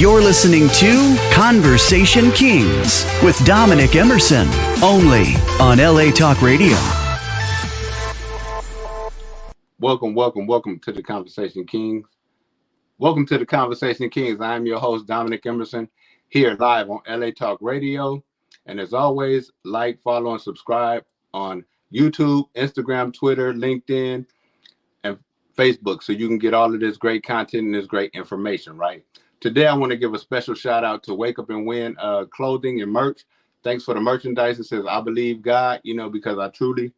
You're listening to Conversation Kingz with Dominic Emerson, only on LA Talk Radio. Welcome to the Conversation Kingz. Welcome to the Conversation Kingz. I'm your host, Dominic Emerson, here live on LA Talk Radio. And as always, like, follow, and subscribe on YouTube, Instagram, Twitter, LinkedIn, and Facebook, so you can get all of this great content and this great information, right? Today, I want to give a special shout out to Wake Up and Win clothing and merch. Thanks for the merchandise. It says, I believe God, because I truly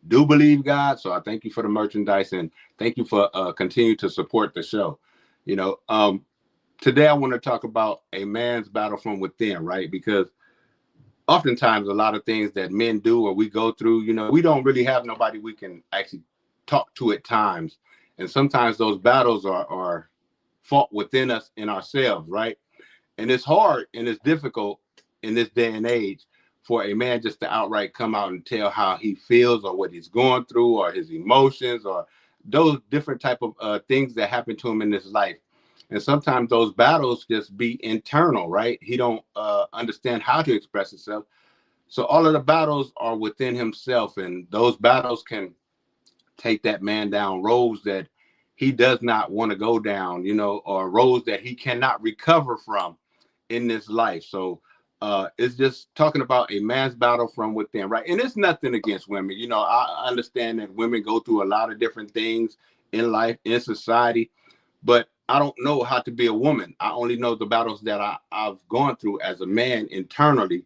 do believe God. So I thank you for the merchandise and thank you for continue to support the show. Today, I want to talk about a man's battle from within, right? Because oftentimes a lot of things that men do or we go through, we don't really have nobody we can actually talk to at times. And sometimes those battles are fought within us in ourselves, right? And it's hard and it's difficult in this day and age for a man just to outright come out and tell how he feels or what he's going through or his emotions or those different type of things that happen to him in his life. And sometimes those battles just be internal, right? He don't understand how to express himself. So all of the battles are within himself, and those battles can take that man down roads that he does not want to go down, or roads that he cannot recover from in this life. So it's just talking about a man's battle from within, right? And it's nothing against women. I understand that women go through a lot of different things in life, in society, but I don't know how to be a woman. I only know the battles that I've gone through as a man internally,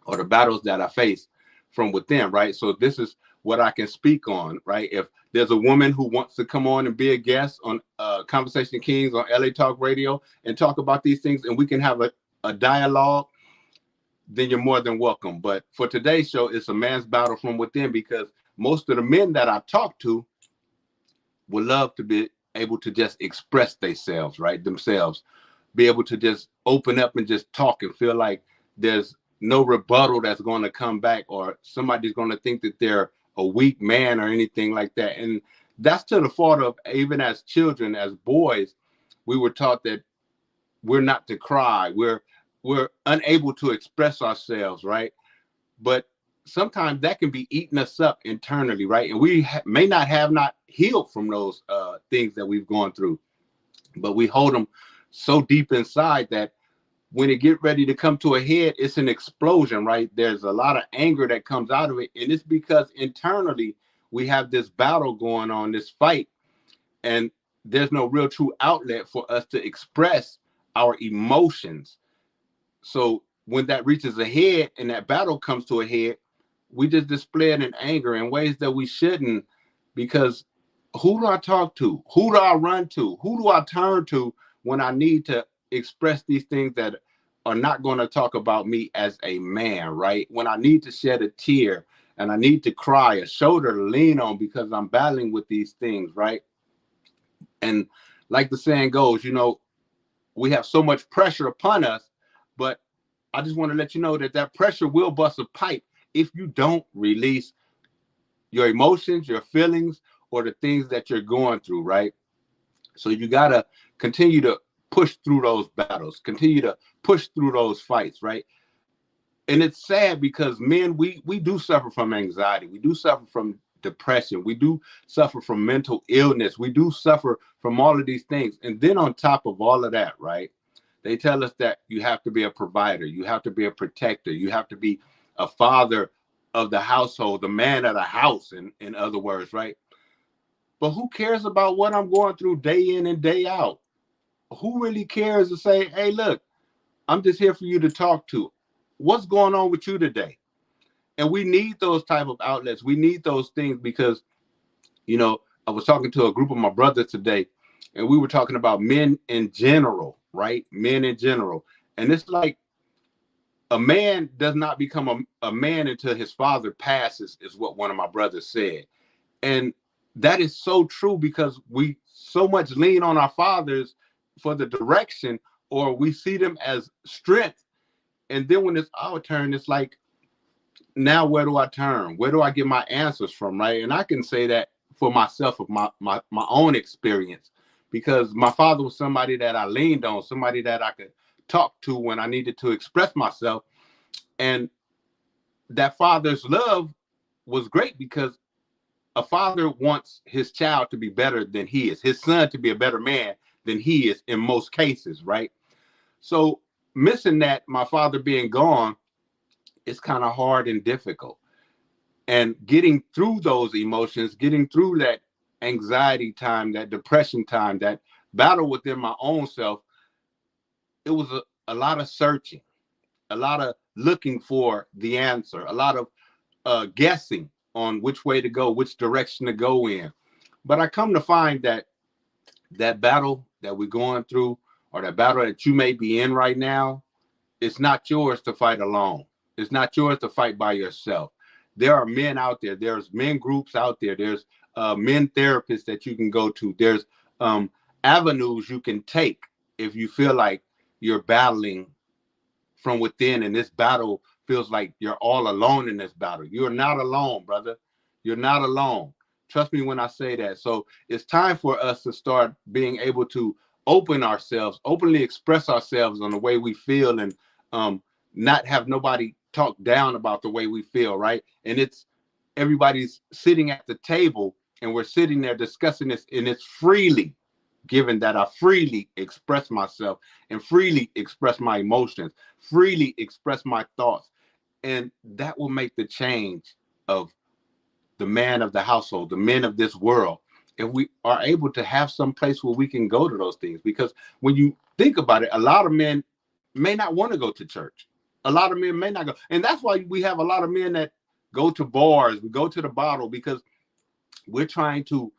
or the battles that I face from within, right? So this is what I can speak on, right? If there's a woman who wants to come on and be a guest on Conversation Kingz on LA Talk Radio and talk about these things, and we can have a dialogue, then you're more than welcome. But for today's show, it's a man's battle from within, because most of the men that I talk to would love to be able to just express themselves, right? Themselves, be able to just open up and just talk and feel like there's no rebuttal that's going to come back, or somebody's going to think that they're a weak man or anything like that. And that's to the fault of, even as children, as boys, we were taught that we're not to cry. We're unable to express ourselves, right? But sometimes that can be eating us up internally, right? And we may not have healed from those things that we've gone through, but we hold them so deep inside that when it get ready to come to a head, it's an explosion, right? There's a lot of anger that comes out of it. And it's because internally we have this battle going on, this fight, and there's no real true outlet for us to express our emotions. So when that reaches a head and that battle comes to a head, we just display it in anger in ways that we shouldn't, because who do I talk to? Who do I run to? Who do I turn to when I need to express these things that are not going to talk about me as a man, right? When I need to shed a tear and I need to cry, a shoulder to lean on because I'm battling with these things, right? And like the saying goes, we have so much pressure upon us, but I just want to let you know that pressure will bust a pipe if you don't release your emotions, your feelings, or the things that you're going through, right? So you got to continue to push through those battles, continue to push through those fights, right? And it's sad because men, we do suffer from anxiety. We do suffer from depression. We do suffer from mental illness. We do suffer from all of these things. And then on top of all of that, right, they tell us that you have to be a provider. You have to be a protector. You have to be a father of the household, the man of the house, in other words, right? But who cares about what I'm going through day in and day out? Who really cares to say, hey, look, I'm just here for you to talk to. What's going on with you today? And we need those type of outlets. We need those things because, I was talking to a group of my brothers today, and we were talking about men in general, right? Men in general. And it's like a man does not become a man until his father passes, is what one of my brothers said. And that is so true, because we so much lean on our fathers for the direction, or we see them as strength. And then when it's our turn, it's like, now where do I turn? Where do I get my answers from, right? And I can say that for myself, of my own experience, because my father was somebody that I leaned on, somebody that I could talk to when I needed to express myself. And that father's love was great because a father wants his child to be better than he is, his son to be a better man than he is in most cases, right? So missing that, my father being gone, it's kind of hard and difficult. And getting through those emotions, getting through that anxiety time, that depression time, that battle within my own self, it was a lot of searching, a lot of looking for the answer, a lot of guessing on which way to go, which direction to go in. But I come to find that that battle that we're going through, or that battle that you may be in right now, it's not yours to fight alone. It's not yours to fight by yourself. There are men out there. There's men groups out there. There's men therapists that you can go to. There's avenues you can take if you feel like you're battling from within, and this battle feels like you're all alone in this battle. You're not alone, brother. You're not alone. Trust me when I say that. So it's time for us to start being able to open ourselves, openly express ourselves on the way we feel, and not have nobody talk down about the way we feel, right? And it's everybody's sitting at the table and we're sitting there discussing this, and it's freely, given that I freely express myself and freely express my emotions, freely express my thoughts. And that will make the change of the man of the household, the men of this world, if we are able to have some place where we can go to those things. Because when you think about it, a lot of men may not want to go to church. A lot of men may not go. And that's why we have a lot of men that go to bars, we go to the bottle, because we're trying to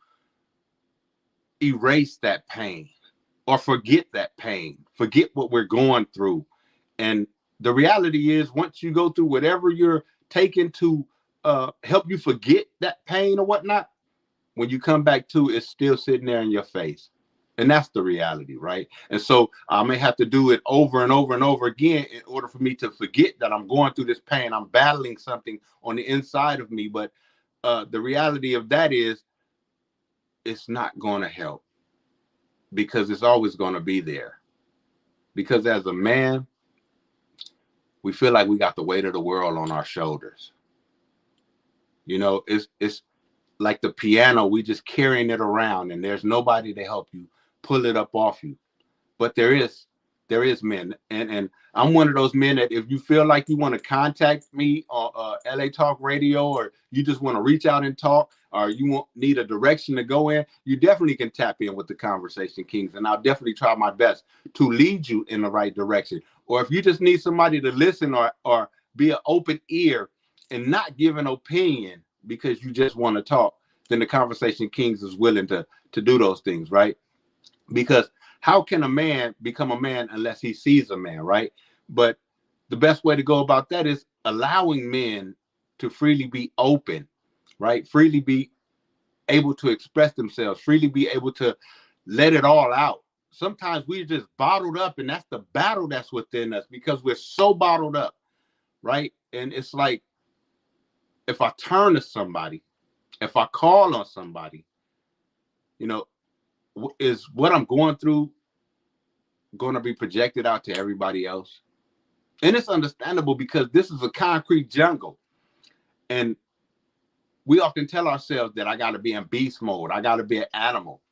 erase that pain or forget that pain, forget what we're going through. And the reality is, once you go through whatever you're taking to help you forget that pain or whatnot, when you come back to it's still sitting there in your face. And that's the reality, right? And so I may have to do it over and over and over again in order for me to forget that I'm going through this pain. I'm battling something on the inside of me. But the reality of that is, it's not going to help, because it's always going to be there. Because as a man, we feel like we got the weight of the world on our shoulders. You know, it's like the piano, we just carrying it around, and there's nobody to help you pull it up off you. But there is men, and I'm one of those men that if you feel like you want to contact me on LA Talk Radio, or you just want to reach out and talk, or you need a direction to go in, you definitely can tap in with the Conversation Kings, and I'll definitely try my best to lead you in the right direction. Or if you just need somebody to listen, or be an open ear and not give an opinion because you just want to talk, then the Conversation Kings is willing to do those things, right? Because how can a man become a man unless he sees a man, right? But the best way to go about that is allowing men to freely be open, right? Freely be able to express themselves, freely be able to let it all out. Sometimes we're just bottled up, and that's the battle that's within us, because we're so bottled up, right? And it's like, if I turn to somebody, if I call on somebody, you know, is what I'm going through going to be projected out to everybody else? And it's understandable, because this is a concrete jungle. And we often tell ourselves that I got to be in beast mode. I got to be an animal.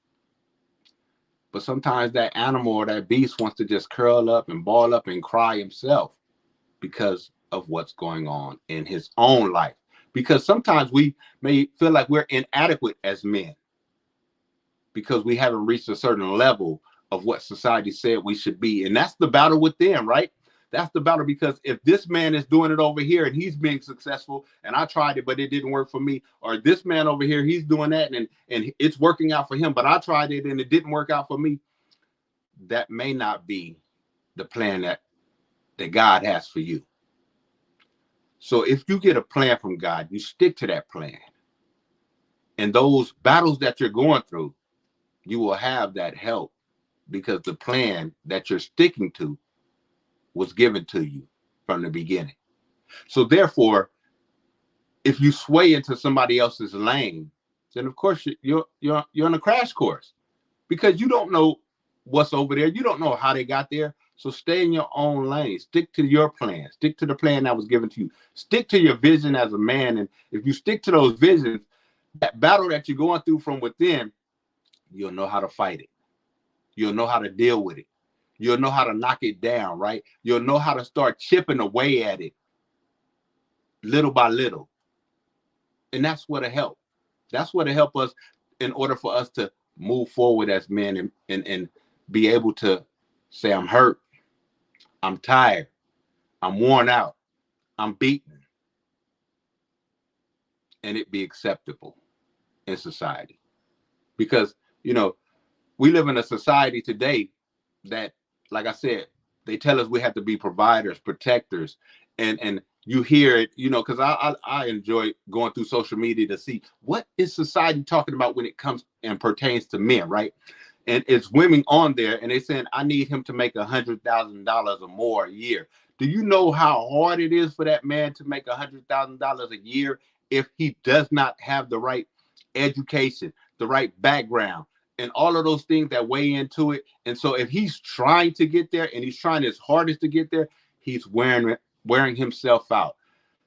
But sometimes that animal or that beast wants to just curl up and ball up and cry himself because of what's going on in his own life. Because sometimes we may feel like we're inadequate as men because we haven't reached a certain level of what society said we should be. And that's the battle within, right? That's the battle, because if this man is doing it over here and he's being successful, and I tried it, but it didn't work for me, or this man over here, he's doing that and it's working out for him, but I tried it and it didn't work out for me, that may not be the plan that God has for you. So if you get a plan from God, you stick to that plan. And those battles that you're going through, you will have that help, because the plan that you're sticking to was given to you from the beginning. So therefore, if you sway into somebody else's lane, then of course you're on a crash course. because you don't know what's over there. You don't know how they got there. So stay in your own lane. Stick to your plan. Stick to the plan that was given to you. Stick to your vision as a man. And if you stick to those visions, that battle that you're going through from within, you'll know how to fight it. You'll know how to deal with it. You'll know how to knock it down, right? You'll know how to start chipping away at it little by little. And that's what'll help. That's what'll help us in order for us to move forward as men and be able to say, I'm hurt, I'm tired, I'm worn out, I'm beaten, and it be acceptable in society. Because, we live in a society today that, like I said, they tell us we have to be providers, protectors, and you hear it, because I enjoy going through social media to see what is society talking about when it comes and pertains to men, right? And it's women on there, and they saying, I need him to make $100,000 or more a year. Do you know how hard it is for that man to make $100,000 a year if he does not have the right education, the right background, and all of those things that weigh into it? And so if he's trying to get there and he's trying his hardest to get there, he's wearing himself out.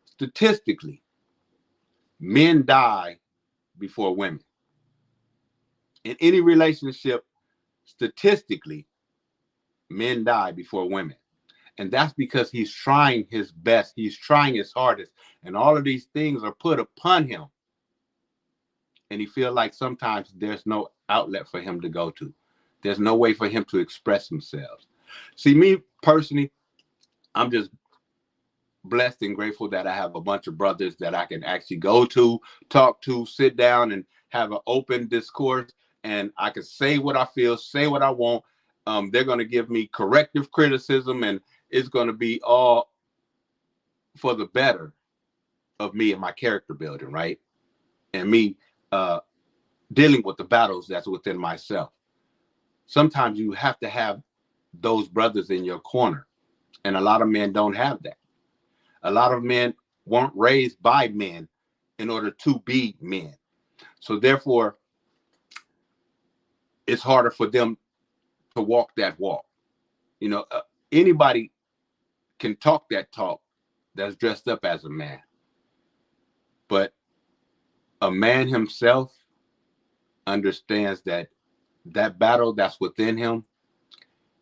Statistically, men die before women. In any relationship, statistically, men die before women. And that's because he's trying his best. He's trying his hardest. And all of these things are put upon him. And he feels like sometimes there's no outlet for him to go to. There's no way for him to express himself. See, me personally, I'm just blessed and grateful that I have a bunch of brothers that I can actually go to, talk to, sit down and have an open discourse. And I can say what I feel, say what I want. They're going to give me corrective criticism, and it's going to be all for the better of me and my character building, right? And me dealing with the battles that's within myself. Sometimes you have to have those brothers in your corner. And a lot of men don't have that. A lot of men weren't raised by men in order to be men. So therefore, it's harder for them to walk that walk. Anybody can talk that talk that's dressed up as a man. But a man himself understands that battle that's within him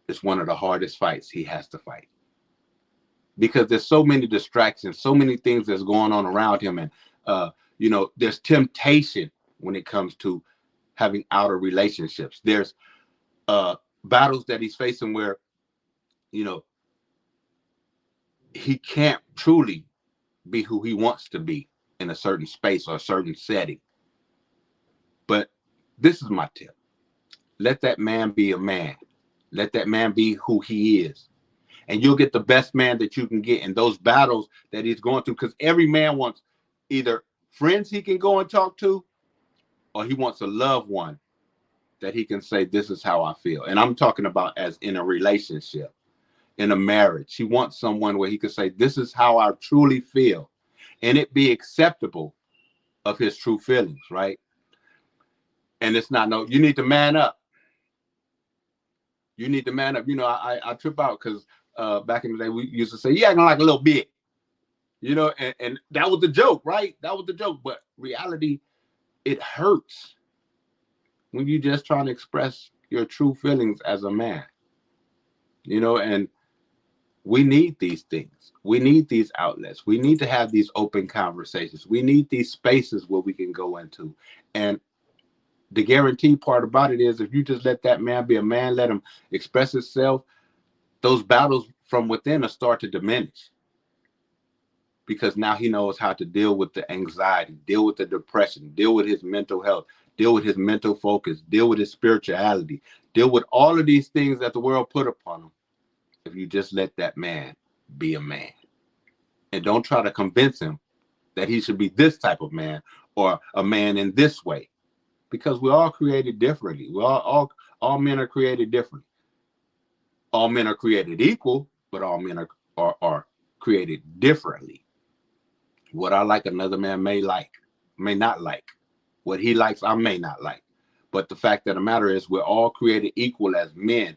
is one of the hardest fights he has to fight. Because there's so many distractions, so many things that's going on around him. And, there's temptation when it comes to having outer relationships. There's battles that he's facing where, he can't truly be who he wants to be in a certain space or a certain setting. But this is my tip. Let that man be a man. Let that man be who he is. And you'll get the best man that you can get in those battles that he's going through. Because every man wants either friends he can go and talk to, or he wants a loved one that he can say, this is how I feel. And I'm talking about as in a relationship, in a marriage. He wants someone where he could say, this is how I truly feel. And it be acceptable of his true feelings, right? And it's not, no, you need to man up. You need to man up. I trip out because back in the day, we used to say, yeah, acting like a little bit, and that was the joke, right? That was the joke. But reality, it hurts when you just trying to express your true feelings as a man, and we need these things. We need these outlets. We need to have these open conversations. We need these spaces where we can go into. And the guarantee part about it is if you just let that man be a man, let him express himself, those battles from within will start to diminish. Because now he knows how to deal with the anxiety, deal with the depression, deal with his mental health, deal with his mental focus, deal with his spirituality, deal with all of these things that the world put upon him. If you just let that man be a man. And don't try to convince him that he should be this type of man or a man in this way. Because we're all created differently. All men are created differently. All men are created equal, but all men are created differently. What I like, another man may not like. What he likes, I may not like. But the fact of the matter is we're all created equal as men,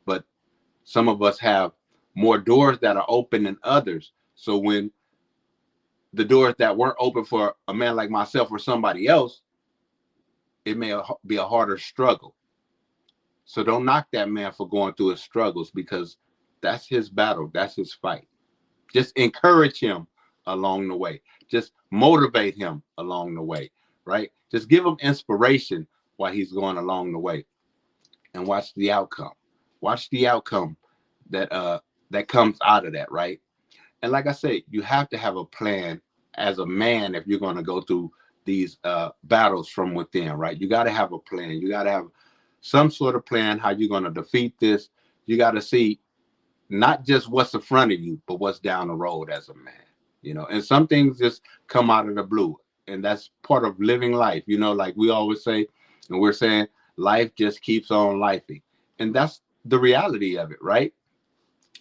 but some of us have more doors that are open than others. So when the doors that weren't open for a man like myself or somebody else, it may be a harder struggle. So don't knock that man for going through his struggles, because that's his battle. That's his fight. Just encourage him along the way. Just motivate him along the way, right? Just give him inspiration while he's going along the way, and watch the outcome. Watch the outcome that comes out of that, right? And like I say, you have to have a plan as a man if you're going to go through these battles from within, right? You got to have a plan. You got to have some sort of plan how you're going to defeat this. You got to see not just what's in front of you, but what's down the road as a man, you know. And some things just come out of the blue, and that's part of living life, you know, like we always say, and we're saying life just keeps on lifing. And that's the reality of it, right?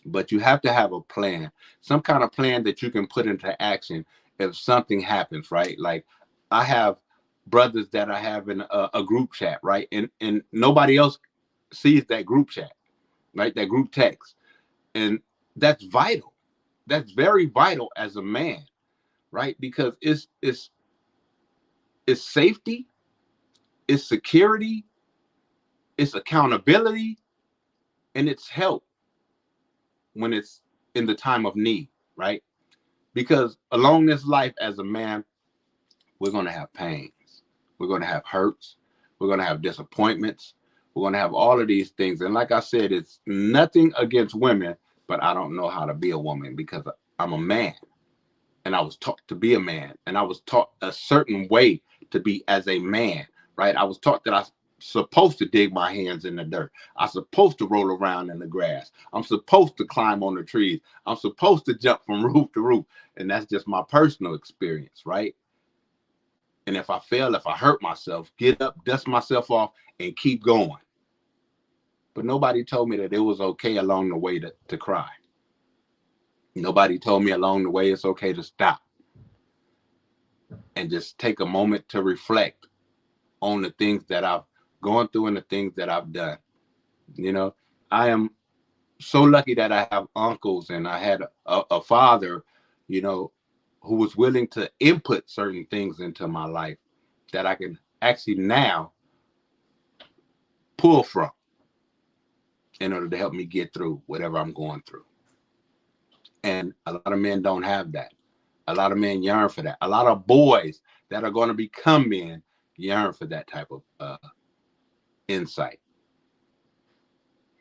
But you have to have a plan, some kind of plan that you can put into action if something happens, right? Like I have brothers that I have in a group chat, right? And nobody else sees that group chat, right? That group text. And that's vital. That's very vital as a man, right? Because it's safety, it's security, it's accountability, and it's help when it's in the time of need, right? Because along this life as a man, we're going to have pains. We're going to have hurts. We're going to have disappointments. We're going to have all of these things. And like I said, it's nothing against women, but I don't know how to be a woman because I'm a man. And I was taught to be a man. And I was taught a certain way to be as a man, right? I was taught that I'm supposed to dig my hands in the dirt. I'm supposed to roll around in the grass. I'm supposed to climb on the trees. I'm supposed to jump from roof to roof. And that's just my personal experience, right? And if I fail, if I hurt myself, get up, dust myself off, and keep going. But nobody told me that it was okay along the way to cry. Nobody told me along the way it's okay to stop and just take a moment to reflect on the things that I've gone through and the things that I've done. You know, I am so lucky that I have uncles and I had a father, you know, who was willing to input certain things into my life that I can actually now pull from in order to help me get through whatever I'm going through. And a lot of men don't have that. A lot of men yearn for that. A lot of boys that are going to become men yearn for that type of insight.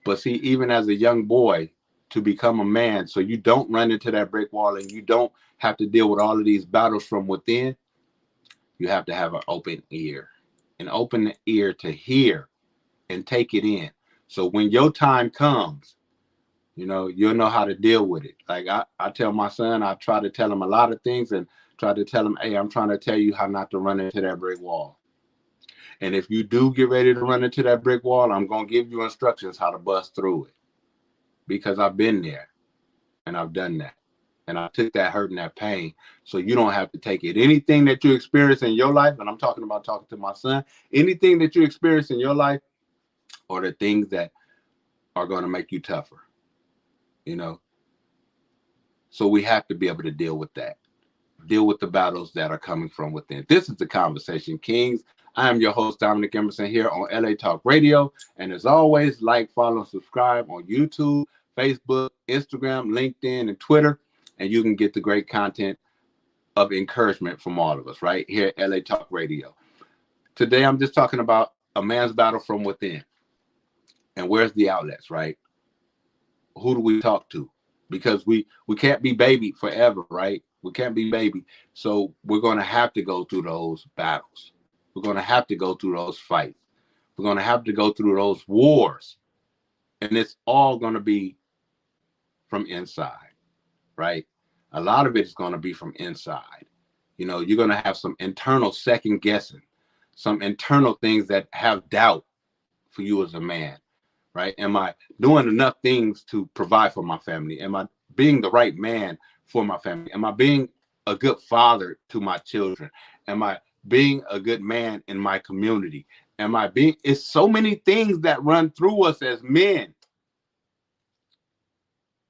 But see, even as a young boy, to become a man, so you don't run into that brick wall and you don't have to deal with all of these battles from within, you have to have an open ear to hear and take it in. So when your time comes, you know, you'll know how to deal with it. Like I tell my son, I try to tell him a lot of things and try to tell him, hey, I'm trying to tell you how not to run into that brick wall. And if you do get ready to run into that brick wall, I'm going to give you instructions how to bust through it. Because I've been there and I've done that. And I took that hurt and that pain. So you don't have to take it. Anything that you experience in your life, and I'm talking about talking to my son, anything that you experience in your life are the things that are going to make you tougher, you know? So we have to be able to deal with that. Deal with the battles that are coming from within. This is The Conversation Kings. I am your host, Dominic Emerson, here on LA Talk Radio. And as always, like, follow, and subscribe on YouTube, Facebook, Instagram, LinkedIn, and Twitter. And you can get the great content of encouragement from all of us right here at LA Talk Radio. Today, I'm just talking about a man's battle from within. And where's the outlets, right? Who do we talk to? Because we can't be baby forever, right? We can't be baby. So we're going to have to go through those battles. We're going to have to go through those fights. We're going to have to go through those wars. And it's all going to be from inside, right? A lot of it is going to be from inside. You know, you're going to have some internal second guessing, some internal things that have doubt for you as a man, right? Am I doing enough things to provide for my family? Am I being the right man for my family? Am I being a good father to my children? Am I being a good man in my community? Am I being? It's so many things that run through us as men.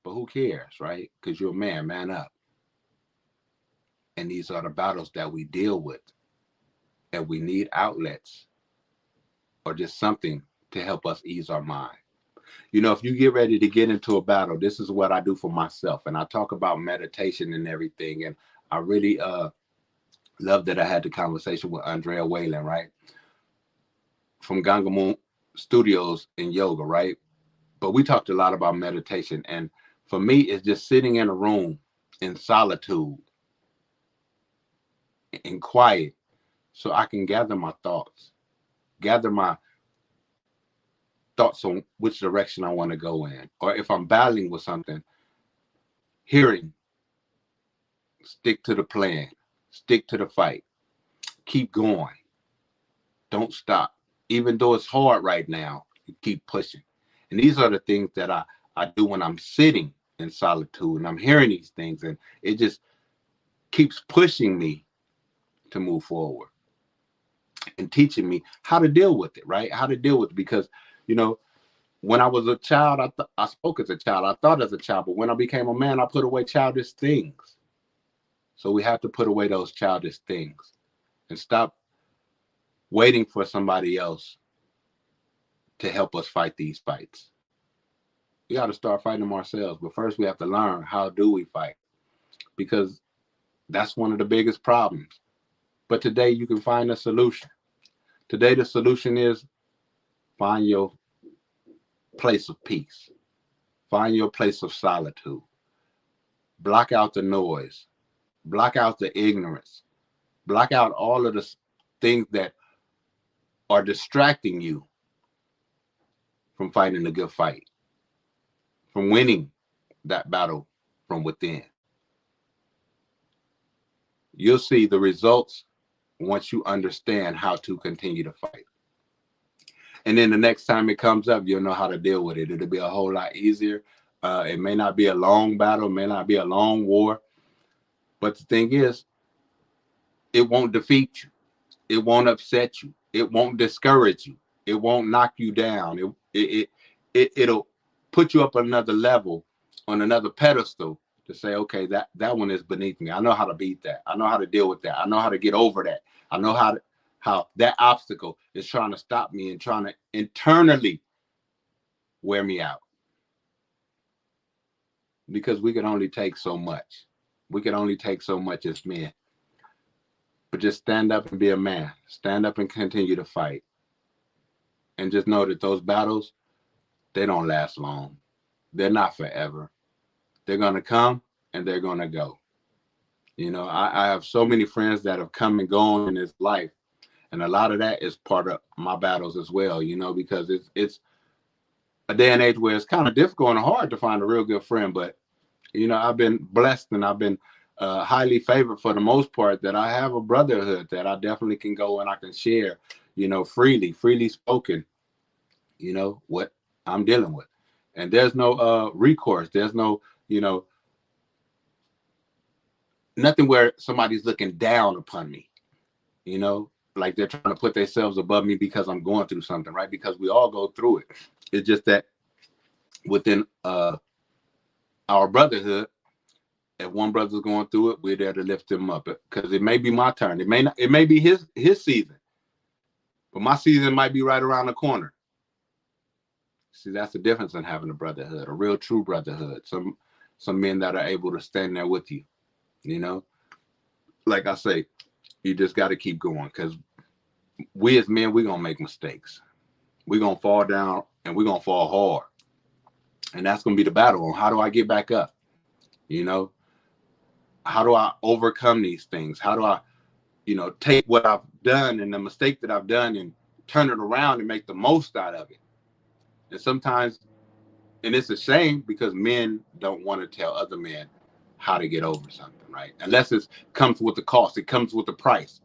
But who cares, right? Because you're a man, man up. And these are the battles that we deal with. And we need outlets or just something to help us ease our mind. You know, if you get ready to get into a battle, this is what I do for myself. And I talk about meditation and everything. And I really love that I had the conversation with Andrea Whalen, right? From Gangamoon Studios in yoga, right? But we talked a lot about meditation. And for me, it's just sitting in a room in solitude, in quiet, so I can gather my thoughts on which direction I want to go in. Or if I'm battling with something, hearing, stick to the plan, stick to the fight, keep going, don't stop. Even though it's hard right now, you keep pushing. And these are the things that I do when I'm sitting in solitude and I'm hearing these things, and it just keeps pushing me to move forward and teaching me how to deal with it, right? How to deal with it. Because, you know, when I was a child, I spoke as a child. I thought as a child. But when I became a man, I put away childish things. So we have to put away those childish things and stop waiting for somebody else to help us fight these fights. We got to start fighting them ourselves. But first, we have to learn, how do we fight? Because that's one of the biggest problems. But today, you can find a solution. Today, the solution is find your place of peace. Find your place of solitude. Block out the noise. Block out the ignorance. Block out all of the things that are distracting you from fighting the good fight, from winning that battle from within. You'll see the results once you understand how to continue to fight. And then the next time it comes up, you'll know how to deal with it. It'll be a whole lot easier. It may not be a long battle, may not be a long war. But the thing is, it won't defeat you. It won't upset you. It won't discourage you. It won't knock you down. It'll put you up another level, on another pedestal, to say, okay, that one is beneath me. I know how to beat that. I know how to deal with that. I know how to get over that. I know how that obstacle is trying to stop me and trying to internally wear me out. Because we can only take so much. We can only take so much as men. But just stand up and be a man. Stand up and continue to fight. And just know that those battles, they don't last long. They're not forever. They're going to come and they're going to go. You know, I have so many friends that have come and gone in this life. And a lot of that is part of my battles as well, you know, because it's a day and age where it's kind of difficult and hard to find a real good friend. But, you know, I've been blessed and I've been highly favored for the most part, that I have a brotherhood that I definitely can go and I can share, you know, freely spoken, you know, what I'm dealing with. And there's no recourse. There's no, you know, nothing where somebody's looking down upon me, you know, like they're trying to put themselves above me because I'm going through something, right? Because we all go through it. It's just that within our brotherhood, if one brother's going through it, we're there to lift him up, because it may be my turn. It may be his season, but my season might be right around the corner. See, that's the difference in having a brotherhood, a real true brotherhood. Some men that are able to stand there with you, you know. Like I say, you just got to keep going, because we as men, we're going to make mistakes. We're going to fall down and we're going to fall hard. And that's going to be the battle on how do I get back up? You know, how do I overcome these things? How do I, you know, take what I've done and the mistake that I've done and turn it around and make the most out of it? And sometimes, and it's a shame, because men don't want to tell other men how to get over something, right? Unless it comes with the cost, it comes with the price.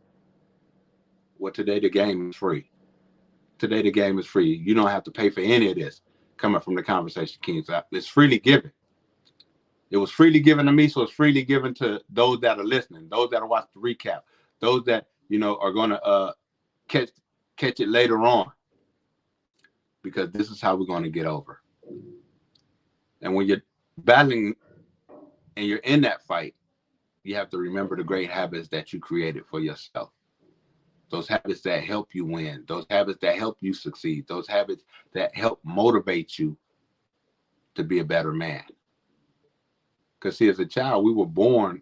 Well, today the game is free. Today the game is free. You don't have to pay for any of this coming from the Conversation Kingz. It's freely given. It was freely given to me, so it's freely given to those that are listening, those that are watching the recap, those that, you know, are going to catch catch it later on, because this is how we're going to get over. And when you're battling and you're in that fight, you have to remember the great habits that you created for yourself. Those habits that help you win, those habits that help you succeed, those habits that help motivate you to be a better man. Because see, as a child, we were born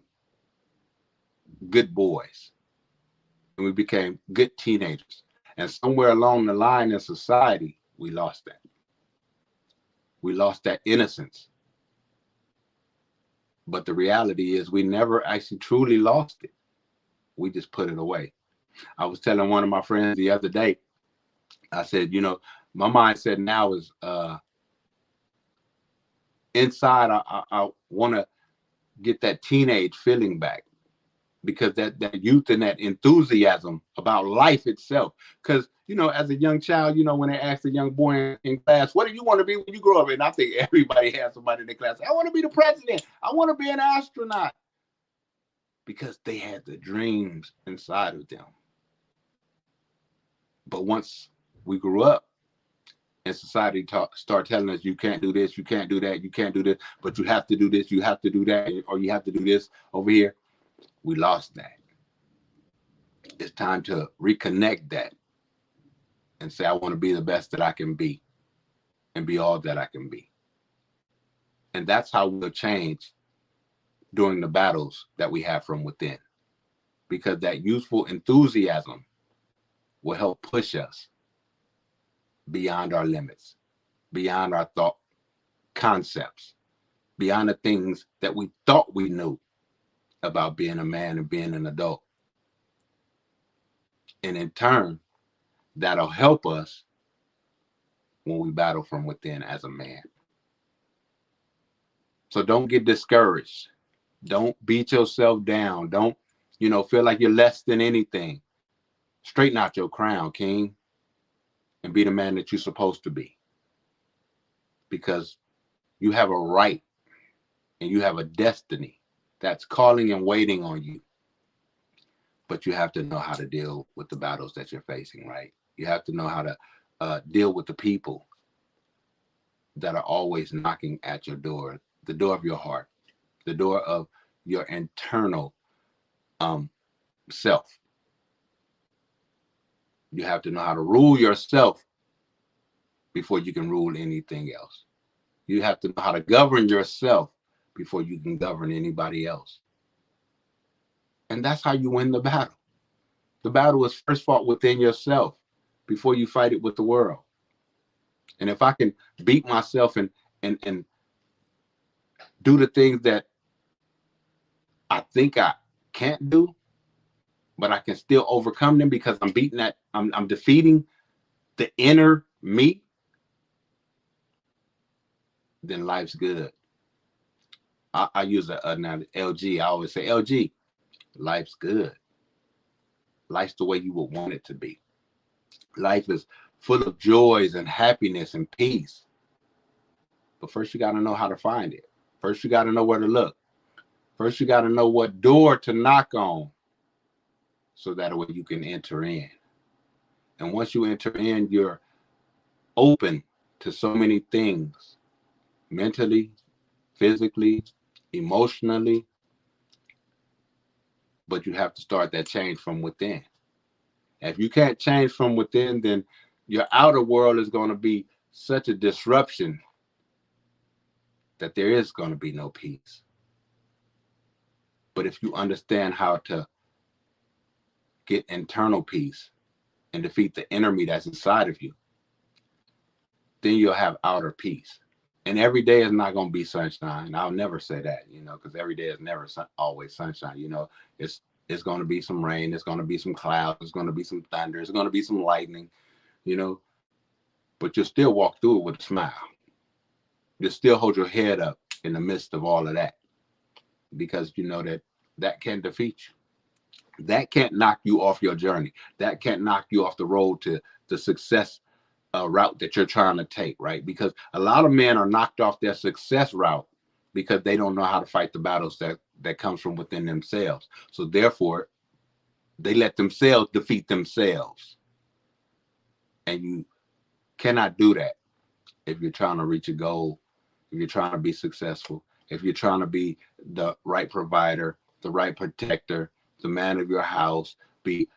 good boys and we became good teenagers. And somewhere along the line in society, we lost that. We lost that innocence. But the reality is we never actually truly lost it. We just put it away. I was telling one of my friends the other day, I said, you know, my mindset now is inside, I want to get that teenage feeling back, because that youth and that enthusiasm about life itself. Because, you know, as a young child, you know, when they asked a young boy in class, what do you want to be when you grow up? And I think everybody has somebody in their class, I want to be the president. I want to be an astronaut. Because they had the dreams inside of them. But once we grew up and society start telling us, you can't do this, you can't do that, you can't do this, but you have to do this, you have to do that, or you have to do this over here, we lost that. It's time to reconnect that and say, I want to be the best that I can be and be all that I can be. And that's how we'll change during the battles that we have from within, because that youthful enthusiasm will help push us beyond our limits, beyond our thought concepts, beyond the things that we thought we knew about being a man and being an adult. And in turn, that'll help us when we battle from within as a man. So don't get discouraged. Don't beat yourself down. Don't, you know, feel like you're less than anything. Straighten out your crown, King, and be the man that you're supposed to be. Because you have a right and you have a destiny that's calling and waiting on you. But you have to know how to deal with the battles that you're facing, right? You have to know how to deal with the people that are always knocking at your door, the door of your heart, the door of your internal self. You have to know how to rule yourself before you can rule anything else. You have to know how to govern yourself before you can govern anybody else. And that's how you win the battle. The battle is first fought within yourself before you fight it with the world. And if I can beat myself and do the things that I think I can't do, but I can still overcome them because I'm beating that, I'm defeating the inner me, then life's good. I use now LG. I always say, LG, life's good. Life's the way you would want it to be. Life is full of joys and happiness and peace. But first you got to know how to find it. First you got to know where to look. First you got to know what door to knock on, so that way you can enter in. And once you enter in, you're open to so many things, mentally, physically, emotionally. But you have to start that change from within. If you can't change from within, then your outer world is going to be such a disruption that there is going to be no peace. But if you understand how to get internal peace and defeat the enemy that's inside of you, then you'll have outer peace. And every day is not going to be sunshine. I'll never say that, you know, because every day is never always sunshine. You know, it's going to be some rain. There's going to be some clouds. There's going to be some thunder. There's going to be some lightning, you know, but you'll still walk through it with a smile. You'll still hold your head up in the midst of all of that, because you know that can't defeat you. That can't knock you off your journey. That can't knock you off the road to the success route that you're trying to take, right? Because a lot of men are knocked off their success route because they don't know how to fight the battles that comes from within themselves. So therefore, they let themselves defeat themselves. And you cannot do that if you're trying to reach a goal, if you're trying to be successful, if you're trying to be the right provider, the right protector, the man of your house, be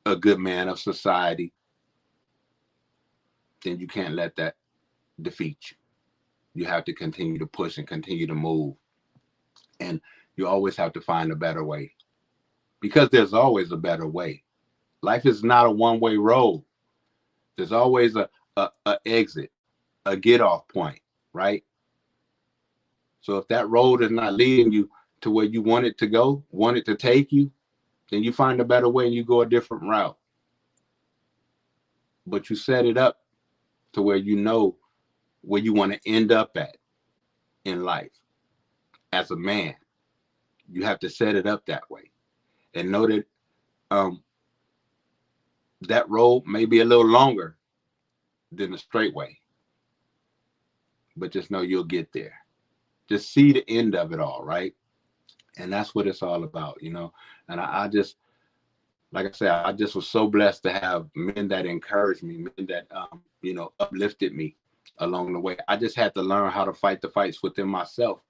a good man of society, then you can't let that defeat you. You have to continue to push and continue to move. And you always have to find a better way, because there's always a better way. Life is not a one-way road. There's always a exit, a get off point, right? So if that road is not leading you to where you want it to go, want it to take you, then you find a better way and you go a different route. But you set it up to where you know where you want to end up at in life. As a man, you have to set it up that way and know that that road may be a little longer than the straight way, but just know you'll get there. Just see the end of it all, right? And that's what it's all about, you know. And I just, like I said, I just was so blessed to have men that encouraged me, men that, you know, uplifted me along the way. I just had to learn how to fight the fights within myself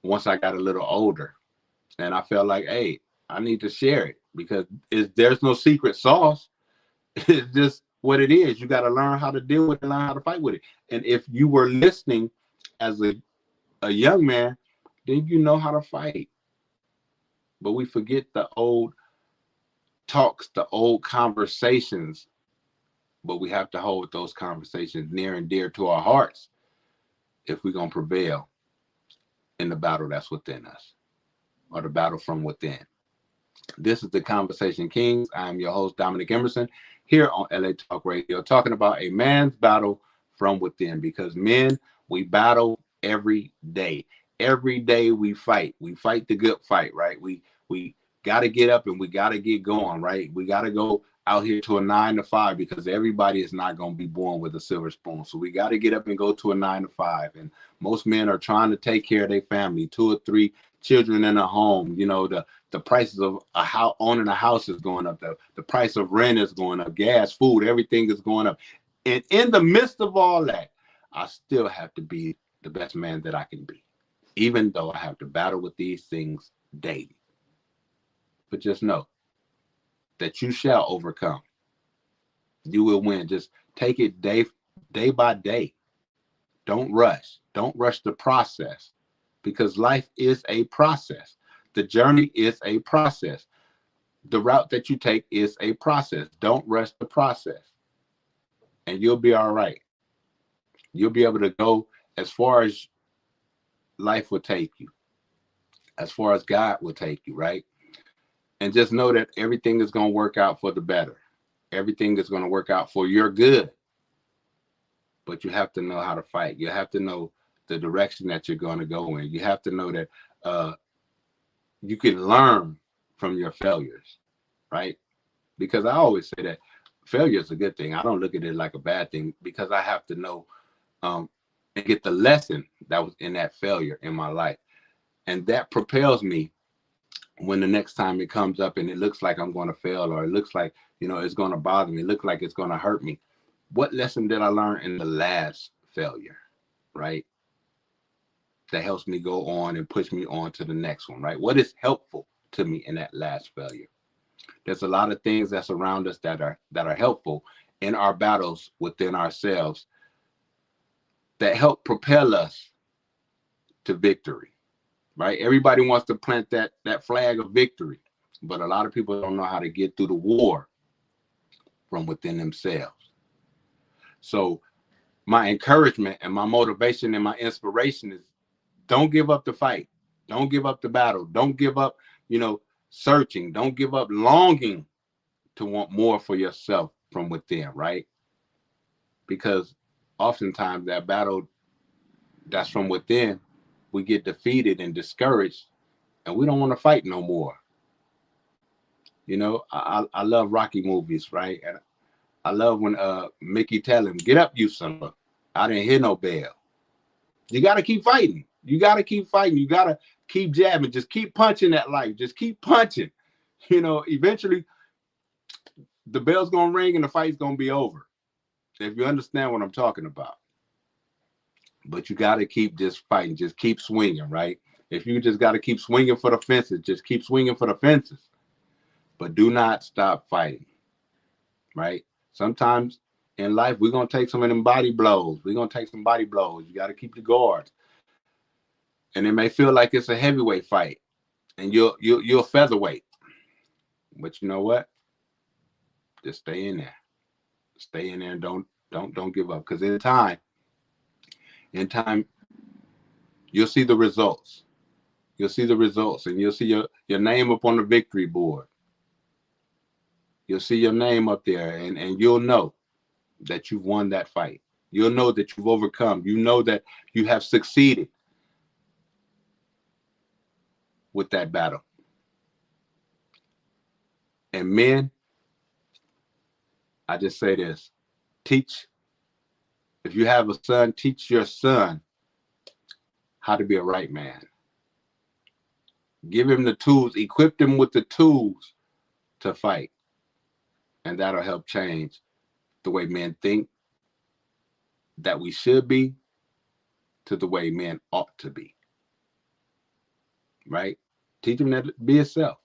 once I got a little older. And I felt like, hey, I need to share it, because there's no secret sauce. It's just what it is. You got to learn how to deal with it and learn how to fight with it. And if you were listening as a young man, then you know how to fight. But we forget the old talks, the old conversations. But we have to hold those conversations near and dear to our hearts if we're going to prevail in the battle that's within us, or the battle from within. This is the Conversation Kingz. I'm your host, Dominic Emerson, here on LA Talk Radio, talking about a man's battle from within, because men, we battle every day. Every day we fight. We fight the good fight, right? We got to get up and we got to get going, right? We got to go out here to a 9 to 5, because everybody is not going to be born with a silver spoon. So we got to get up and go to a 9 to 5. And most men are trying to take care of their family, 2 or 3 children in a home. You know, the prices of a house, owning a house is going up. The price of rent is going up. Gas, food, everything is going up. And in the midst of all that, I still have to be the best man that I can be, even though I have to battle with these things daily. But just know that you shall overcome. You will win. Just take it day by day. Don't rush. Don't rush the process, because life is a process. The journey is a process. The route that you take is a process. Don't rush the process, and you'll be all right. You'll be able to go as far as life will take you, as far as God will take you, right? And just know that everything is going to work out for the better. Everything is going to work out for your good. But you have to know how to fight. You have to know the direction that you're going to go in. You have to know that you can learn from your failures, right? Because I always say that failure is a good thing. I don't look at it like a bad thing, because I have to know and get the lesson that was in that failure in my life. And that propels me when the next time it comes up and it looks like I'm going to fail, or it looks like, you know, it's going to bother me, it looks like it's going to hurt me. What lesson did I learn in the last failure, right? That helps me go on and push me on to the next one, right? What is helpful to me in that last failure? There's a lot of things that's around us that are helpful in our battles within ourselves, that help propel us to victory. Right? Everybody wants to plant that flag of victory, but a lot of people don't know how to get through the war from within themselves. So my encouragement and my motivation and my inspiration is, don't give up the fight. Don't give up the battle. Don't give up, you know, searching. Don't give up longing to want more for yourself from within, right? Because oftentimes that battle that's from within, we get defeated and discouraged, and we don't want to fight no more. You know, I love Rocky movies, right? And I love when Mickey tell him, "Get up, you son of a, I didn't hear no bell." You got to keep fighting. You got to keep fighting. You got to keep jabbing. Just keep punching that life. Just keep punching. You know, eventually the bell's going to ring and the fight's going to be over. If you understand what I'm talking about. But you got to keep just fighting. Just keep swinging, right? If you just got to keep swinging for the fences, just keep swinging for the fences. But do not stop fighting, right? Sometimes in life, we're going to take some of them body blows. We're going to take some body blows. You got to keep the guard. And it may feel like it's a heavyweight fight. And you're a featherweight. But you know what? Just stay in there. Stay in there and don't give up. Because in time, you'll see the results. You'll see the results, and you'll see your name up on the victory board. You'll see your name up there, and you'll know that you've won that fight. You'll know that you've overcome. You know that you have succeeded with that battle. And men, I just say this, if you have a son, teach your son how to be a right man. Give him the tools, equip him with the tools to fight. And that'll help change the way men think that we should be to the way men ought to be. Right? Teach him that be himself.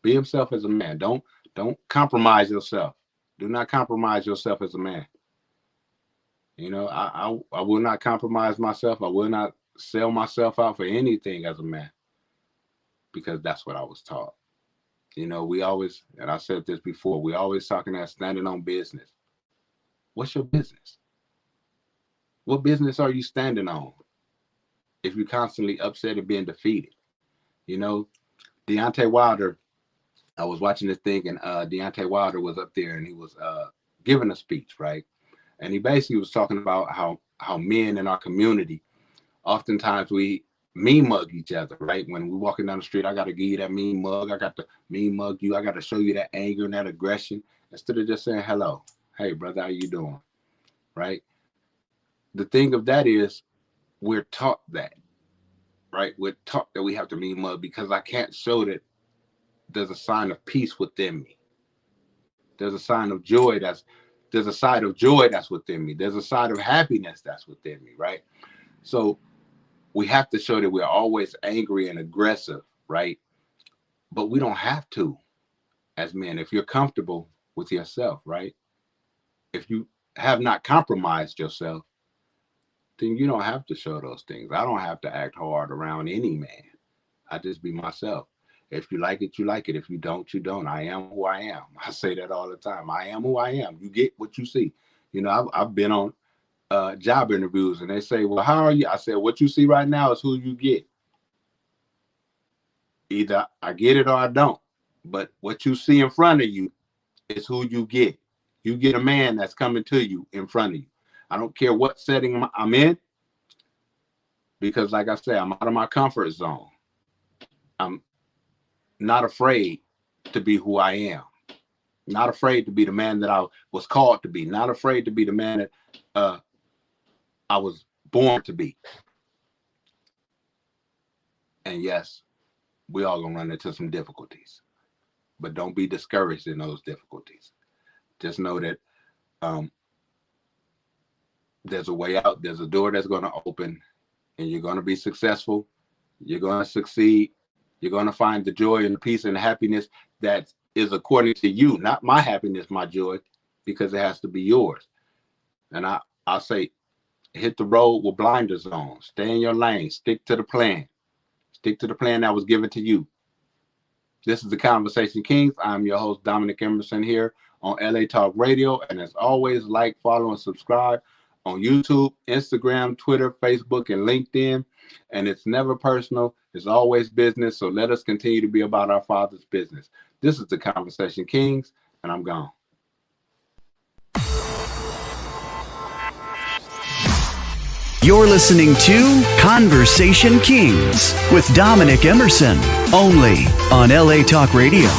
Be himself as a man. Don't compromise yourself. Do not compromise yourself as a man. You know, I will not compromise myself. I will not sell myself out for anything as a man, because that's what I was taught. You know, we always, and I said this before, we always talking about standing on business. What's your business? What business are you standing on if you're constantly upset and being defeated? You know, Deontay Wilder, I was watching this thing, and Deontay Wilder was up there, and he was giving a speech, right? And he basically was talking about how men in our community, oftentimes we mean mug each other, right? When we're walking down the street, I got to give you that mean mug. I got to mean mug you. I got to show you that anger and that aggression, instead of just saying hello. Hey, brother, how you doing? Right? The thing of that is, we're taught that, right? We're taught that we have to mean mug because I can't show that there's a sign of peace within me. There's a sign of joy there's a side of joy that's within me. There's a side of happiness that's within me, right? So we have to show that we're always angry and aggressive, right? But we don't have to as men. If you're comfortable with yourself, right? If you have not compromised yourself, then you don't have to show those things. I don't have to act hard around any man. I just be myself. If you like it, you like it. If you don't, you don't. I am who I am. I say that all the time. I am who I am. You get what you see. You know, I've been on job interviews, and they say, well, how are you? I said, what you see right now is who you get. Either I get it or I don't. But what you see in front of you is who you get. You get a man that's coming to you in front of you. I don't care what setting I'm in, because like I say, I'm out of my comfort zone. I'm not afraid to be who I am. Not afraid to be the man that I was called to be. Not afraid to be the man that I was born to be. And yes, we all gonna run into some difficulties, but don't be discouraged in those difficulties. Just know that there's a way out. There's a door that's gonna open, and you're gonna be successful. You're gonna succeed. You're going to find the joy and the peace and the happiness that is according to you, not my happiness, my joy, because it has to be yours. And I'll say, hit the road with blinders on. Stay in your lane. Stick to the plan. Stick to the plan that was given to you. This is The Conversation Kingz. I'm your host, Dominic Emerson, here on LA Talk Radio. And as always, like, follow, and subscribe on YouTube, Instagram, Twitter, Facebook, and LinkedIn. And it's never personal. It's always business. So let us continue to be about our Father's business. This is The Conversation Kingz, and I'm gone. You're listening to Conversation Kingz with Dominic Emerson, only on LA Talk Radio.